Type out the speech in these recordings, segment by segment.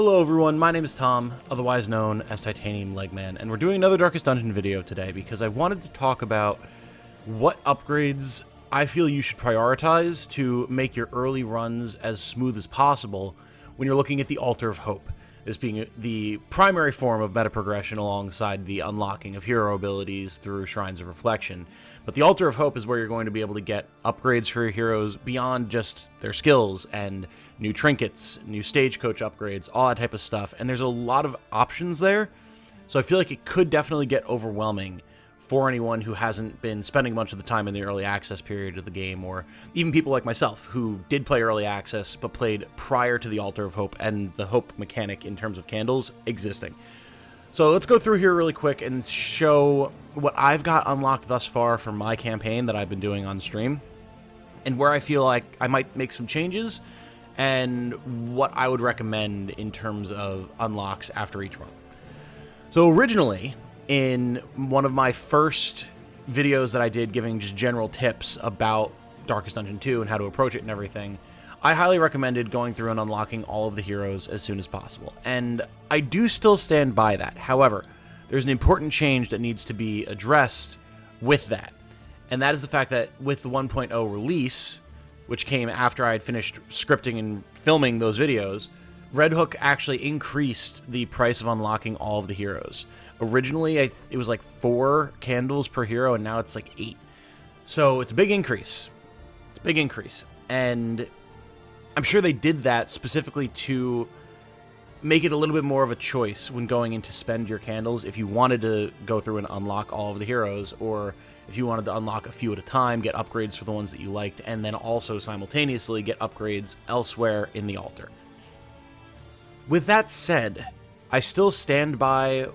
Hello everyone, my name is Tom, otherwise known as Titanium Legman, and we're doing another Darkest Dungeon video today because I wanted to talk about what upgrades I feel you should prioritize to make your early runs as smooth as possible when you're looking at the Altar of Hope, this being the primary form of meta progression alongside the unlocking of hero abilities through Shrines of Reflection. But the Altar of Hope is where you're going to be able to get upgrades for your heroes beyond just their skills and new trinkets, new stagecoach upgrades, all that type of stuff. And there's a lot of options there, so I feel like it could definitely get overwhelming for anyone who hasn't been spending much of the time in the early access period of the game, or even people like myself who did play early access but played prior to the Altar of Hope and the Hope mechanic in terms of candles existing. So let's go through here really quick and show what I've got unlocked thus far for my campaign that I've been doing on stream, and where I feel like I might make some changes, and what I would recommend in terms of unlocks after each run. So originally, in one of my first videos that I did giving just general tips about Darkest Dungeon 2 and how to approach it and everything, I highly recommended going through and unlocking all of the heroes as soon as possible. And I do still stand by that. However, there's an important change that needs to be addressed with that. And that is the fact that with the 1.0 release, which came after I had finished scripting and filming those videos, Red Hook actually increased the price of unlocking all of the heroes. Originally, it was like 4 candles per hero, and now it's like 8. So it's a big increase. It's a big increase. And I'm sure they did that specifically to make it a little bit more of a choice when going in to spend your candles if you wanted to go through and unlock all of the heroes, or if you wanted to unlock a few at a time, get upgrades for the ones that you liked, and then also simultaneously get upgrades elsewhere in the altar. With that said, I still stand by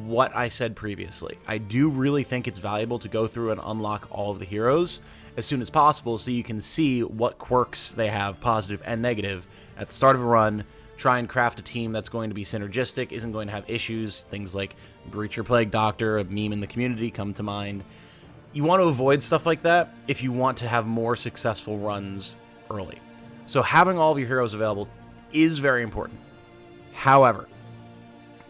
what I said previously. I do really think it's valuable to go through and unlock all of the heroes as soon as possible so you can see what quirks they have, positive and negative, at the start of a run. Try and craft a team that's going to be synergistic, isn't going to have issues. Things like Breacher Plague Doctor, a meme in the community, come to mind. You want to avoid stuff like that if you want to have more successful runs early. So having all of your heroes available is very important. However,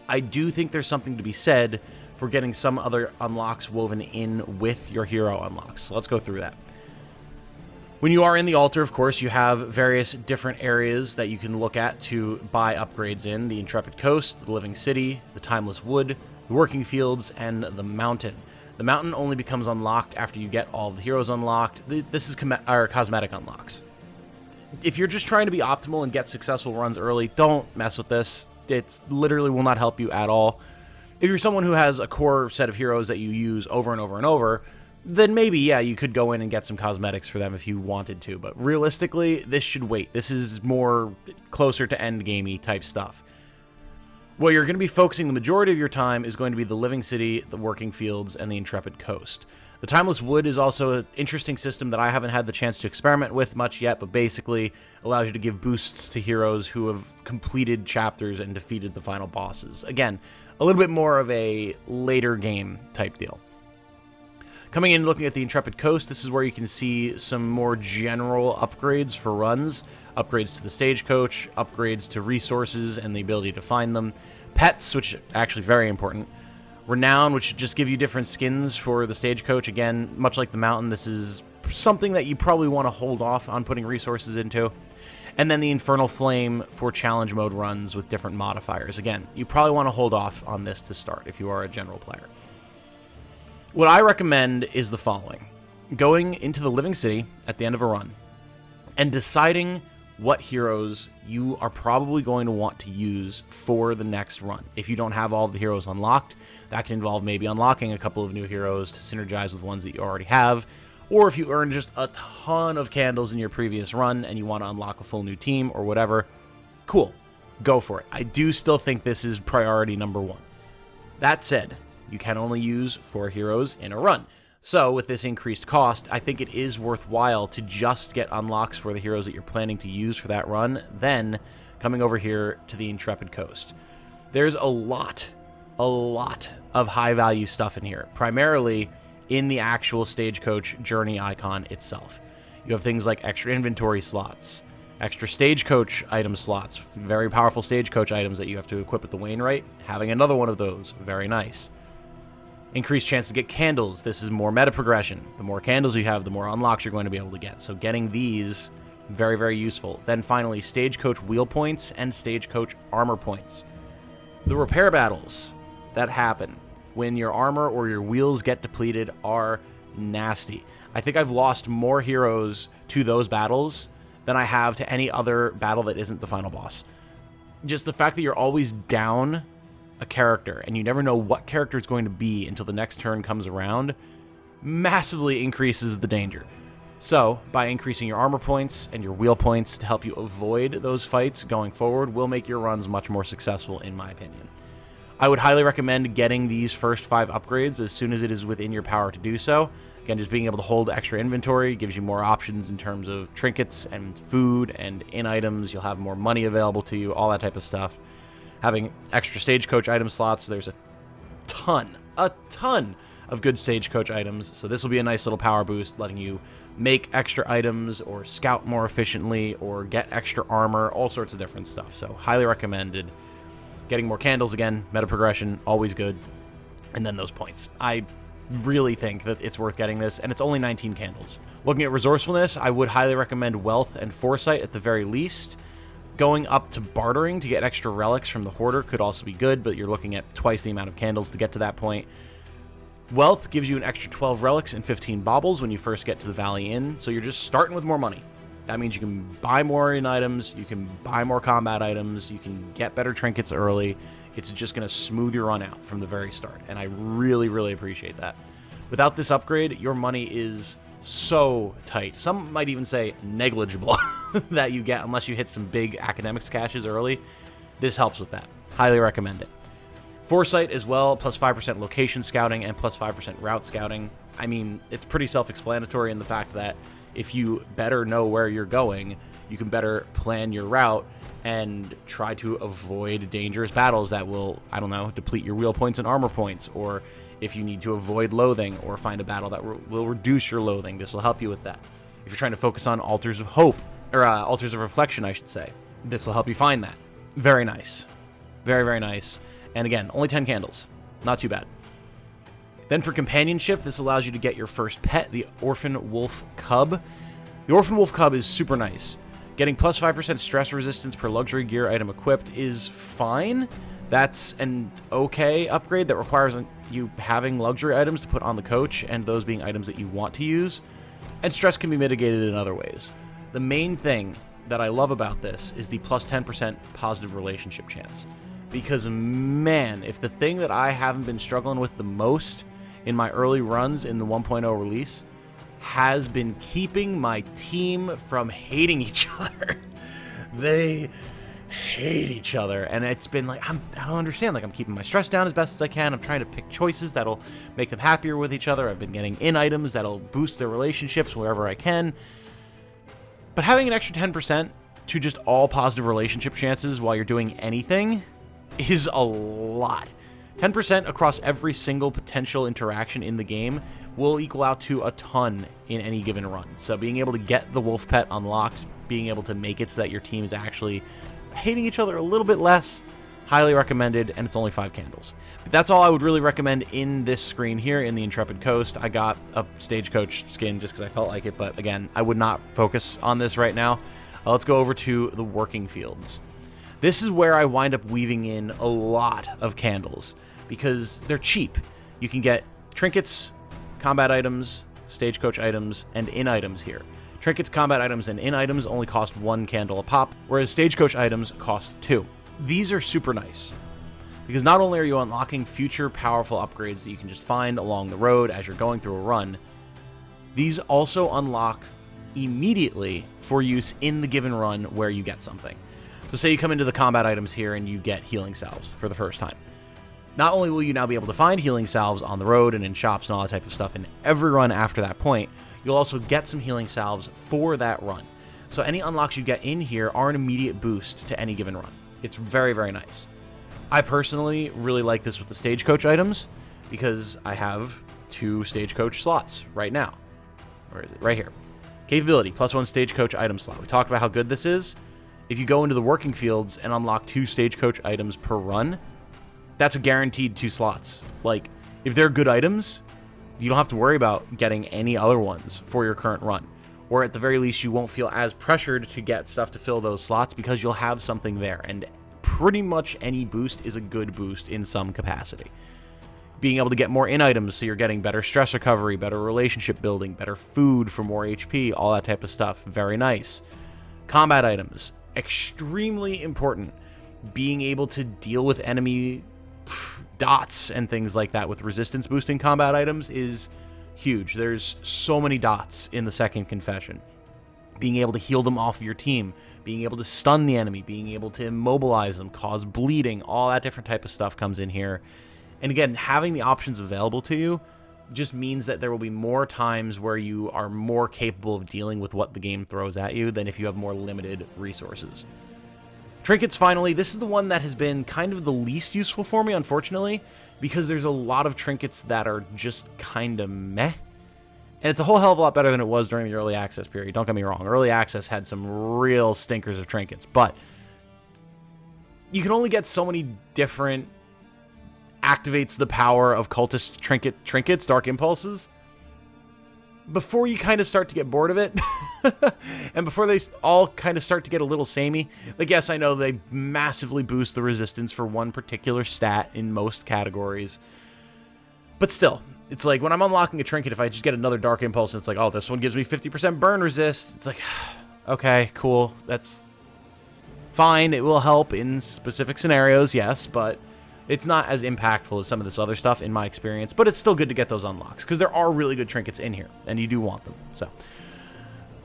I do think there's something to be said for getting some other unlocks woven in with your hero unlocks. So let's go through that. When you are in the altar, of course, you have various different areas that you can look at to buy upgrades in. The Intrepid Coast, the Living City, the Timeless Wood, the Working Fields, and the Mountain. The Mountain only becomes unlocked after you get all of the heroes unlocked. This is cosmetic unlocks. If you're just trying to be optimal and get successful runs early, don't mess with this. It literally will not help you at all. If you're someone who has a core set of heroes that you use over and over and over, then maybe, yeah, you could go in and get some cosmetics for them if you wanted to. But realistically, this should wait. This is more closer to endgamey type stuff. What you're going to be focusing the majority of your time is going to be the Living City, the Working Fields, and the Intrepid Coast. The Timeless Wood is also an interesting system that I haven't had the chance to experiment with much yet, but basically allows you to give boosts to heroes who have completed chapters and defeated the final bosses. Again, a little bit more of a later game type deal. Coming in and looking at the Intrepid Coast, this is where you can see some more general upgrades for runs. Upgrades to the stagecoach, upgrades to resources and the ability to find them. Pets, which are actually very important. Renown, which just give you different skins for the stagecoach. Again, much like the Mountain, this is something that you probably want to hold off on putting resources into. And then the Infernal Flame for challenge mode runs with different modifiers. Again, you probably want to hold off on this to start if you are a general player. What I recommend is the following. Going into the Living City at the end of a run and deciding what heroes you are probably going to want to use for the next run. If you don't have all the heroes unlocked, that can involve maybe unlocking a couple of new heroes to synergize with ones that you already have, or if you earned just a ton of candles in your previous run and you want to unlock a full new team or whatever, cool, go for it. I do still think this is priority number 1. That said, you can only use 4 heroes in a run. So with this increased cost, I think it is worthwhile to just get unlocks for the heroes that you're planning to use for that run, then coming over here to the Intrepid Coast. There's a lot of high-value stuff in here, primarily in the actual stagecoach journey icon itself. You have things like extra inventory slots, Extra stagecoach item slots, very powerful stagecoach items that you have to equip at the Wainwright. Having another one of those, very nice. Increased chance to get candles. This is more meta progression. The more candles you have, the more unlocks you're going to be able to get. So getting these, very, very useful. Then finally, stagecoach wheel points and stagecoach armor points. The repair battles that happen when your armor or your wheels get depleted are nasty. I think I've lost more heroes to those battles than I have to any other battle that isn't the final boss. Just the fact that you're always down a character and you never know what character it's going to be until the next turn comes around massively increases the danger. So, by increasing your armor points and your wheel points to help you avoid those fights going forward will make your runs much more successful, in my opinion. I would highly recommend getting these first 5 upgrades as soon as it is within your power to do so. Again, just being able to hold extra inventory gives you more options in terms of trinkets and food and in items. You'll have more money available to you, all that type of stuff. Having extra stagecoach item slots, there's a ton of good stagecoach items. So this will be a nice little power boost, letting you make extra items or scout more efficiently or get extra armor, all sorts of different stuff. So highly recommended. Getting more candles again, meta progression, always good. And then those points. I really think that it's worth getting this, and it's only 19 candles. Looking at resourcefulness, I would highly recommend wealth and foresight at the very least. Going up to bartering to get extra relics from the hoarder could also be good, but you're looking at twice the amount of candles to get to that point. Wealth gives you an extra 12 relics and 15 baubles when you first get to the Valley Inn, so you're just starting with more money. That means you can buy more in items, you can buy more combat items, you can get better trinkets early. It's just going to smooth your run out from the very start, and I really, really appreciate that. Without this upgrade, your money is so tight. Some might even say negligible that you get unless you hit some big academics caches early. This helps with that. Highly recommend it. Foresight as well, plus 5% location scouting and plus 5% route scouting. I mean, it's pretty self-explanatory in the fact that if you better know where you're going, you can better plan your route and try to avoid dangerous battles that will, I don't know, deplete your wheel points and armor points, or if you need to avoid loathing or find a battle that will reduce your loathing, this will help you with that. If you're trying to focus on altars of hope, or altars of reflection, I should say, this will help you find that. Very nice. Very, very nice. And again, only 10 candles. Not too bad. Then for companionship, this allows you to get your first pet, the Orphan Wolf Cub. The Orphan Wolf Cub is super nice. Getting plus 5% stress resistance per luxury gear item equipped is fine. That's an okay upgrade that requires you having luxury items to put on the coach, and those being items that you want to use. And stress can be mitigated in other ways. The main thing that I love about this is the plus 10% positive relationship chance. Because, man, if the thing that I haven't been struggling with the most in my early runs in the 1.0 release has been keeping my team from hating each other. They hate each other, and it's been like, I don't understand. Like, I'm keeping my stress down as best as I can. I'm trying to pick choices that'll make them happier with each other. I've been getting in items that'll boost their relationships wherever I can. But having an extra 10% to just all positive relationship chances while you're doing anything is a lot. 10% across every single potential interaction in the game will equal out to a ton in any given run. So being able to get the wolf pet unlocked, being able to make it so that your team is actually hating each other a little bit less, highly recommended, and it's only 5 candles. But that's all I would really recommend in this screen here in the Intrepid Coast. I got a stagecoach skin just because I felt like it, but again, I would not focus on this right now. Let's go over to the working fields. This is where I wind up weaving in a lot of candles because they're cheap. You can get trinkets, combat items, stagecoach items, and in items here. Trinkets, combat items, and in items only cost 1 candle a pop, whereas stagecoach items cost 2. These are super nice because not only are you unlocking future powerful upgrades that you can just find along the road as you're going through a run, these also unlock immediately for use in the given run where you get something. So say you come into the combat items here and you get healing salves for the first time. Not only will you now be able to find healing salves on the road and in shops and all that type of stuff in every run after that point, you'll also get some healing salves for that run. So any unlocks you get in here are an immediate boost to any given run. It's very, very nice. I personally really like this with the stagecoach items because I have 2 stagecoach slots right now. Where is it? Right here. Capability, +1 stagecoach item slot. We talked about how good this is. If you go into the working fields and unlock 2 stagecoach items per run, that's a guaranteed 2 slots. Like, if they're good items, you don't have to worry about getting any other ones for your current run. Or at the very least, you won't feel as pressured to get stuff to fill those slots because you'll have something there. And pretty much any boost is a good boost in some capacity. Being able to get more in items, so you're getting better stress recovery, better relationship building, better food for more HP, all that type of stuff. Very nice. Combat items, extremely important. Being able to deal with enemy dots and things like that with resistance boosting combat items is huge. There's so many dots in the second confession. Being able to heal them off of your team, being able to stun the enemy, being able to immobilize them, cause bleeding, all that different type of stuff comes in here. And again, having the options available to you just means that there will be more times where you are more capable of dealing with what the game throws at you than if you have more limited resources. Trinkets, finally, this is the one that has been kind of the least useful for me, unfortunately, because there's a lot of trinkets that are just kind of meh. And it's a whole hell of a lot better than it was during the early access period. Don't get me wrong. Early access had some real stinkers of trinkets, but you can only get so many different activates the power of cultist trinkets, dark impulses, before you kind of start to get bored of it. And before they all kind of start to get a little samey. Like, yes, I know they massively boost the resistance for one particular stat in most categories, but still, it's like when I'm unlocking a trinket, if I just get another dark impulse and it's like, oh, this one gives me 50% burn resist, it's like, okay, cool, that's fine, it will help in specific scenarios, yes, but it's not as impactful as some of this other stuff in my experience, but it's still good to get those unlocks because there are really good trinkets in here and you do want them. So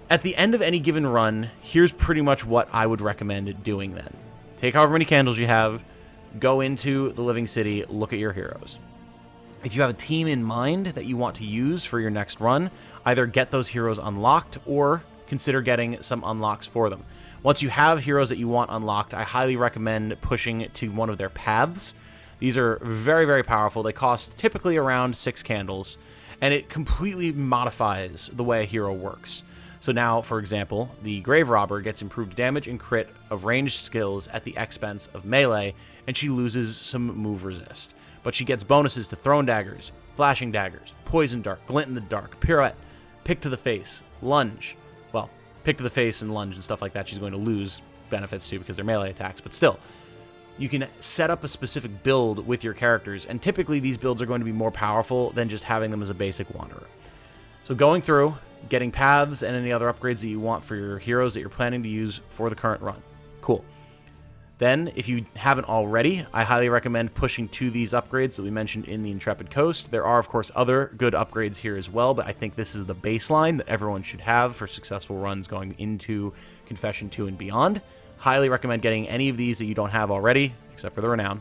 at the end of any given run, here's pretty much what I would recommend doing then. Take however many candles you have, go into the living city, look at your heroes. If you have a team in mind that you want to use for your next run, either get those heroes unlocked or consider getting some unlocks for them. Once you have heroes that you want unlocked, I highly recommend pushing to one of their paths. These are very, very powerful. They cost typically around 6 candles, and it completely modifies the way a hero works. So now, for example, the Grave Robber gets improved damage and crit of ranged skills at the expense of melee, and she loses some move resist. But she gets bonuses to thrown daggers, flashing daggers, poison dart, glint in the dark, pirouette, pick to the face, lunge. Well, pick to the face and lunge and stuff like that she's going to lose benefits to because they're melee attacks, but still. You can set up a specific build with your characters, and typically these builds are going to be more powerful than just having them as a basic wanderer. So going through, getting paths and any other upgrades that you want for your heroes that you're planning to use for the current run. Cool. Then, if you haven't already, I highly recommend pushing to these upgrades that we mentioned in the Intrepid Coast. There are, of course, other good upgrades here as well, but I think this is the baseline that everyone should have for successful runs going into Confession 2 and beyond. Highly recommend getting any of these that you don't have already, except for the Renown.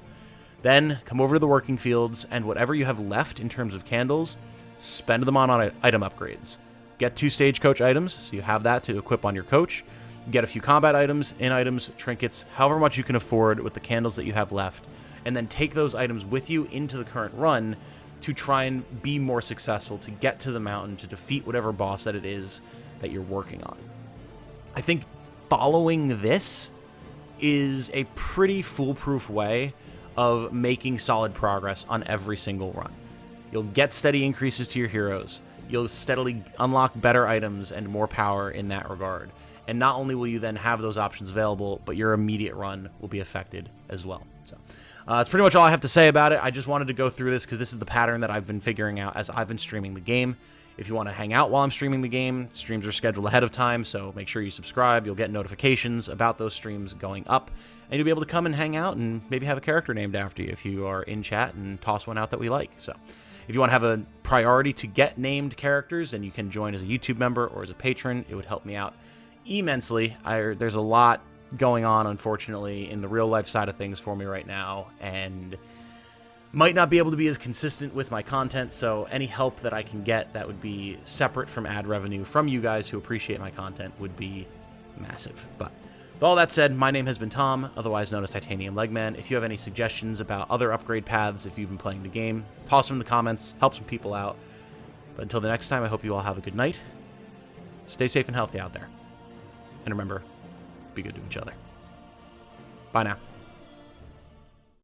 Then, come over to the working fields, and whatever you have left in terms of candles, spend them on item upgrades. Get 2 stagecoach items, so you have that to equip on your coach. Get a few combat items, in items, trinkets, however much you can afford with the candles that you have left, and then take those items with you into the current run to try and be more successful, to get to the mountain, to defeat whatever boss that it is that you're working on. I think following this is a pretty foolproof way of making solid progress on every single run. You'll get steady increases to your heroes. You'll steadily unlock better items and more power in that regard. And not only will you then have those options available, but your immediate run will be affected as well. So that's pretty much all I have to say about it. I just wanted to go through this because this is the pattern that I've been figuring out as I've been streaming the game. If you want to hang out while I'm streaming the game, streams are scheduled ahead of time, so make sure you subscribe. You'll get notifications about those streams going up, and you'll be able to come and hang out and maybe have a character named after you if you are in chat and toss one out that we like. So if you want to have a priority to get named characters, then you can join as a YouTube member or as a patron. It would help me out immensely. There's a lot going on, unfortunately, in the real life side of things for me right now, and might not be able to be as consistent with my content, so any help that I can get that would be separate from ad revenue from you guys who appreciate my content would be massive. But with all that said, my name has been Tom, otherwise known as Titanium Legman. If you have any suggestions about other upgrade paths, if you've been playing the game, toss them in the comments, help some people out. But until the next time, I hope you all have a good night, Stay safe and healthy out there. And remember, be good to each other. Bye now.